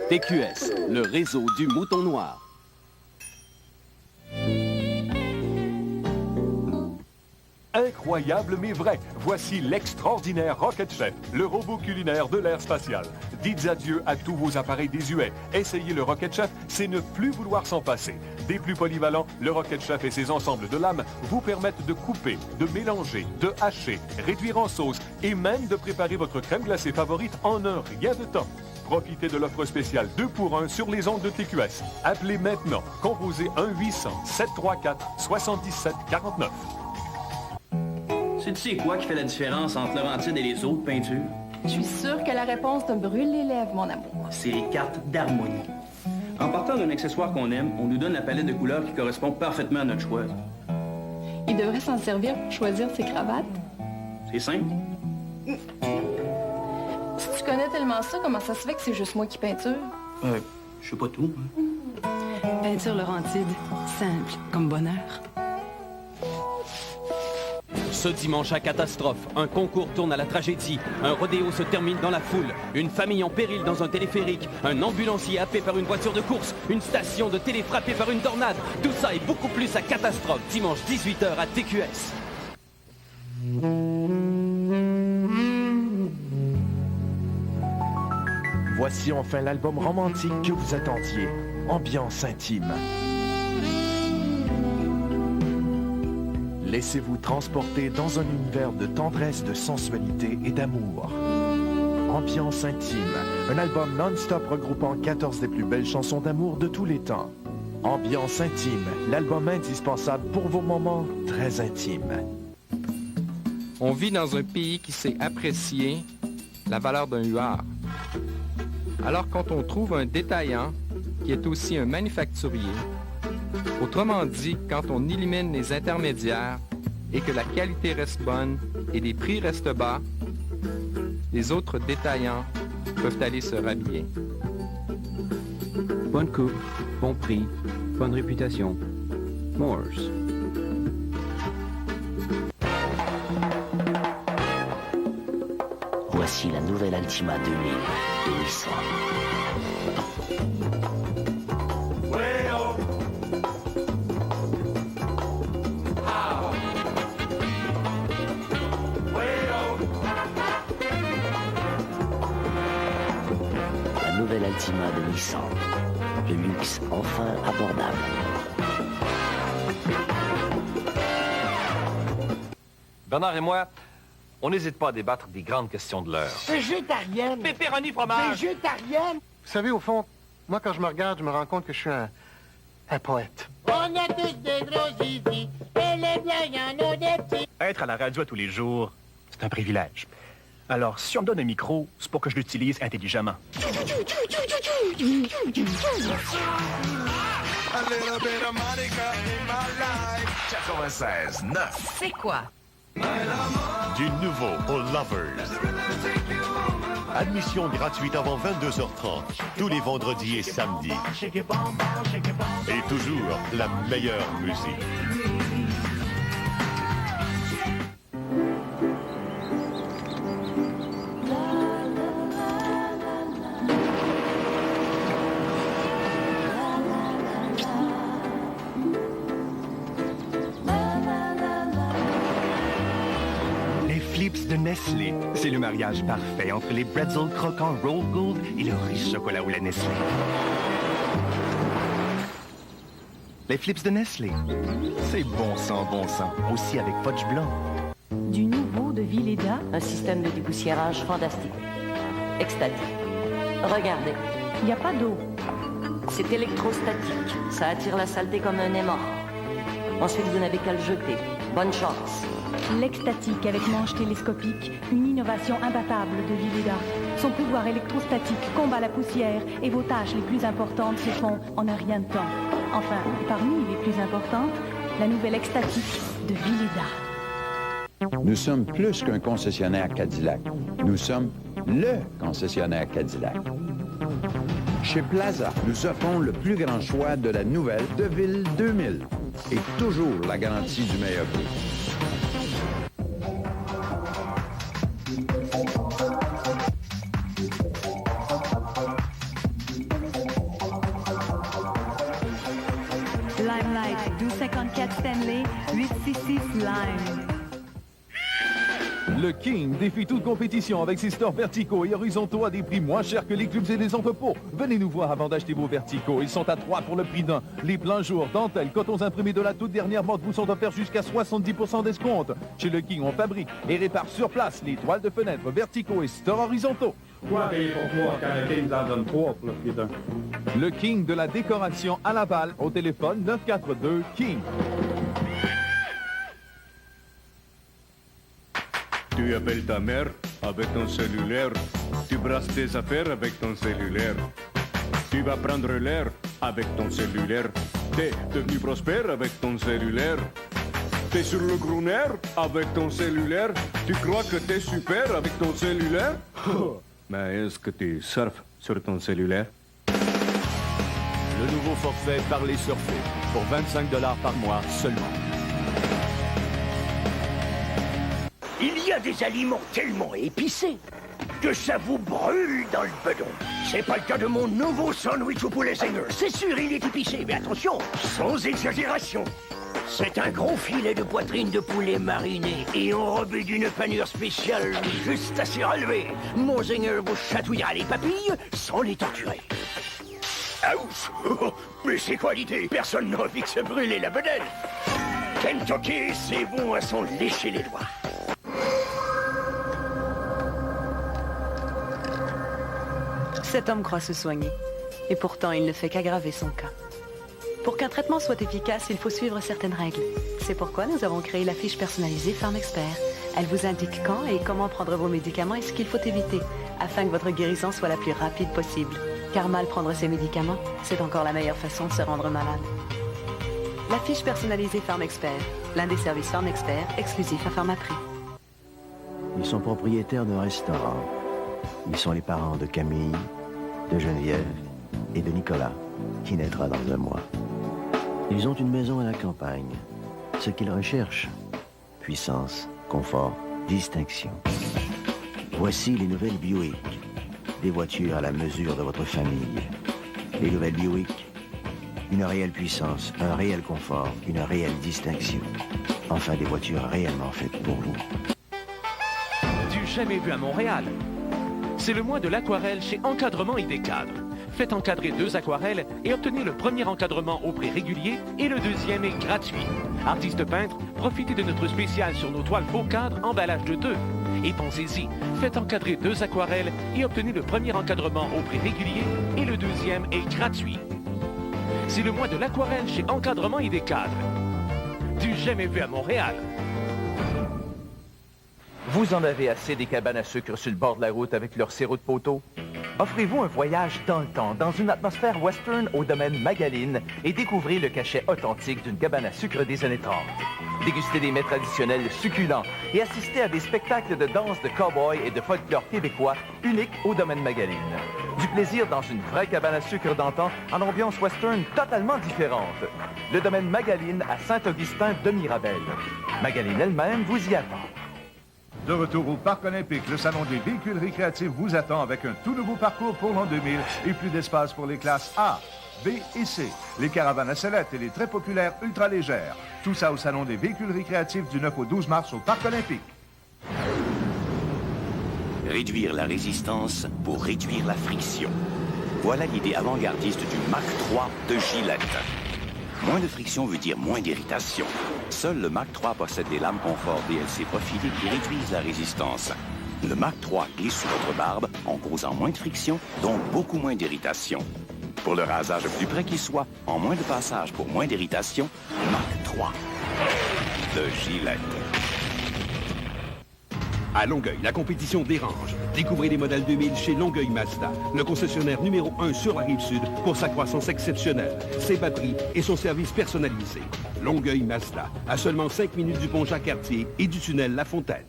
TQS, le réseau du mouton noir. Incroyable mais vrai, voici l'extraordinaire Rocket Chef, le robot culinaire de l'ère spatiale. Dites adieu à tous vos appareils désuets. Essayez le Rocket Chef, c'est ne plus vouloir s'en passer. Des plus polyvalents, le Rocket Chef et ses ensembles de lames vous permettent de couper, de mélanger, de hacher, réduire en sauce et même de préparer votre crème glacée favorite en un rien de temps. Profitez de l'offre spéciale 2 pour 1 sur les ondes de TQS. Appelez maintenant, composez 1-800-734-7749. Tu sais quoi qui fait la différence entre Laurentide et les autres peintures? Je suis sûre que la réponse te brûle les lèvres, mon amour. C'est les cartes d'harmonie. En partant d'un accessoire qu'on aime, on nous donne la palette de couleurs qui correspond parfaitement à notre choix. Il devrait s'en servir pour choisir ses cravates. C'est simple. Si tu connais tellement ça, comment ça se fait que c'est juste moi qui peinture? Je sais pas tout. Hein. Peinture Laurentide, simple comme bonheur. Ce dimanche à Catastrophe, un concours tourne à la tragédie. Un rodéo se termine dans la foule. Une famille en péril dans un téléphérique. Un ambulancier happé par une voiture de course. Une station de télé frappée par une tornade. Tout ça et beaucoup plus à Catastrophe, dimanche 18h à TQS. Voici enfin l'album romantique que vous attendiez. Ambiance intime. Laissez-vous transporter dans un univers de tendresse, de sensualité et d'amour. Ambiance intime, un album non-stop regroupant 14 des plus belles chansons d'amour de tous les temps. Ambiance intime, l'album indispensable pour vos moments très intimes. On vit dans un pays qui sait apprécier la valeur d'un huard. Alors quand on trouve un détaillant qui est aussi un manufacturier, autrement dit, quand on élimine les intermédiaires et que la qualité reste bonne et les prix restent bas, les autres détaillants peuvent aller se rhabiller. Bonne coupe, bon prix, bonne réputation. Moores. Voici la nouvelle Altima 2000 de Nissan. Nouvelle Altima de Nissan. Le luxe enfin abordable. Bernard et moi, on n'hésite pas à débattre des grandes questions de l'heure. Végétarienne. Pépéroni fromage. Végétarienne. Vous savez, au fond, moi, quand je me regarde, je me rends compte que je suis un poète. On a tous des gros zizi, et les biens, y en a des petits. Être à la radio tous les jours, c'est un privilège. Alors, si on me donne un micro, c'est pour que je l'utilise intelligemment. C'est quoi? Du nouveau aux Lovers. Admission gratuite avant 22h30, tous les vendredis et samedis. Et toujours la meilleure musique. Flips de Nestlé. C'est le mariage parfait entre les pretzels croquants Roll Gold et le riche chocolat au lait Nestlé. Les Flips de Nestlé. C'est bon sang, aussi avec fudge blanc. Du nouveau de Vileda. Un système de dépoussiérage fantastique. Extatique. Regardez. Il n'y a pas d'eau. C'est électrostatique. Ça attire la saleté comme un aimant. Ensuite, vous n'avez qu'à le jeter. Bonne chance. L'Extatique avec manche télescopique, une innovation imbattable de Vileda. Son pouvoir électrostatique combat la poussière et vos tâches les plus importantes se font en un rien de temps. Enfin, parmi les plus importantes, la nouvelle Extatique de Vileda. Nous sommes plus qu'un concessionnaire Cadillac. Nous sommes le concessionnaire Cadillac. Chez Plaza, nous offrons le plus grand choix de la nouvelle DeVille 2000 et toujours la garantie du meilleur prix. Limelight, 1254 Stanley, 866 Lime. Le King défie toute compétition avec ses stores verticaux et horizontaux à des prix moins chers que les clubs et les entrepôts. Venez nous voir avant d'acheter vos verticaux. Ils sont à 3 pour le prix d'un. Les pleins jours, dentelles, cotons imprimés de la toute dernière mode vous sont offerts jusqu'à 70% d'escompte. Chez Le King, on fabrique et répare sur place les toiles de fenêtres verticaux et stores horizontaux. Quoi payer pour 3 quand le King en donne 3 pour le prix d'un? Le King de la décoration à Laval, au téléphone 942 King. Tu appelles ta mère avec ton cellulaire. Tu brasses tes affaires avec ton cellulaire. Tu vas prendre l'air avec ton cellulaire. T'es devenu prospère avec ton cellulaire. T'es sur le gros nerf avec ton cellulaire. Tu crois que t'es super avec ton cellulaire? Mais est-ce que tu surfes sur ton cellulaire? Le nouveau forfait Parler Surfer pour 25 $ par mois seulement. Il y a des aliments tellement épicés que ça vous brûle dans le bedon. C'est pas le cas de mon nouveau sandwich au poulet Seigneur. C'est sûr, il est épicé, mais attention, sans exagération. C'est un gros filet de poitrine de poulet mariné et enrobé d'une panure spéciale juste assez relevée. Mon Seigneur vous chatouillera les papilles sans les torturer. Ah ouf! Mais c'est quoi l'idée? Personne n'a envie de se brûler la bedaine. Kentucky, c'est bon à s'en lécher les doigts. Cet homme croit se soigner, et pourtant il ne fait qu'aggraver son cas. Pour qu'un traitement soit efficace, il faut suivre certaines règles. C'est pourquoi nous avons créé la fiche personnalisée PharmExpert. Elle vous indique quand et comment prendre vos médicaments et ce qu'il faut éviter, afin que votre guérison soit la plus rapide possible. Car mal prendre ses médicaments, c'est encore la meilleure façon de se rendre malade. La fiche personnalisée PharmExpert, l'un des services PharmExpert exclusifs à Pharmaprix. Ils sont propriétaires d'un restaurant. Ils sont les parents de Camille, de Geneviève et de Nicolas, qui naîtra dans un mois. Ils ont une maison à la campagne. Ce qu'ils recherchent, puissance, confort, distinction. Voici les nouvelles Buick. Des voitures à la mesure de votre famille. Les nouvelles Buick, une réelle puissance, un réel confort, une réelle distinction. Enfin, des voitures réellement faites pour vous. Du jamais vu à Montréal. C'est le mois de l'aquarelle chez Encadrement Idécadre. Faites encadrer 2 aquarelles et obtenez le premier encadrement au prix régulier et le deuxième est gratuit. Artistes peintres, profitez de notre spécial sur nos toiles faux cadres, emballage de 2. Et pensez-y, faites encadrer 2 aquarelles et obtenez le premier encadrement au prix régulier et le deuxième est gratuit. C'est le mois de l'aquarelle chez Encadrement Idécadre. Du jamais vu à Montréal. Vous en avez assez des cabanes à sucre sur le bord de la route avec leur sirop de poteau? Offrez-vous un voyage dans le temps, dans une atmosphère western au domaine Magaline et découvrez le cachet authentique d'une cabane à sucre des années 30. Dégustez des mets traditionnels succulents et assistez à des spectacles de danse de cow-boy et de folklore québécois uniques au domaine Magaline. Du plaisir dans une vraie cabane à sucre d'antan en ambiance western totalement différente. Le domaine Magaline à Saint-Augustin de Mirabel. Magaline elle-même vous y attend. De retour au Parc olympique, le Salon des véhicules récréatifs vous attend avec un tout nouveau parcours pour l'an 2000 et plus d'espace pour les classes A, B et C, les caravanes à sellettes et les très populaires ultra-légères. Tout ça au Salon des véhicules récréatifs du 9 au 12 mars au Parc olympique. Réduire la résistance pour réduire la friction. Voilà l'idée avant-gardiste du Mach 3 de Gillette. Moins de friction veut dire moins d'irritation. Seul le Mach 3 possède des lames confort DLC profilées qui réduisent la résistance. Le Mach 3 glisse sous votre barbe en causant moins de friction, donc beaucoup moins d'irritation. Pour le rasage le plus près qu'il soit, en moins de passage pour moins d'irritation, Mach 3 de Gillette. À Longueuil, la compétition dérange. Découvrez les modèles 2000 chez Longueuil Mazda, le concessionnaire numéro 1 sur la Rive-Sud pour sa croissance exceptionnelle, ses batteries et son service personnalisé. Longueuil Mazda, à seulement 5 minutes du pont Jacques-Cartier et du tunnel La Fontaine.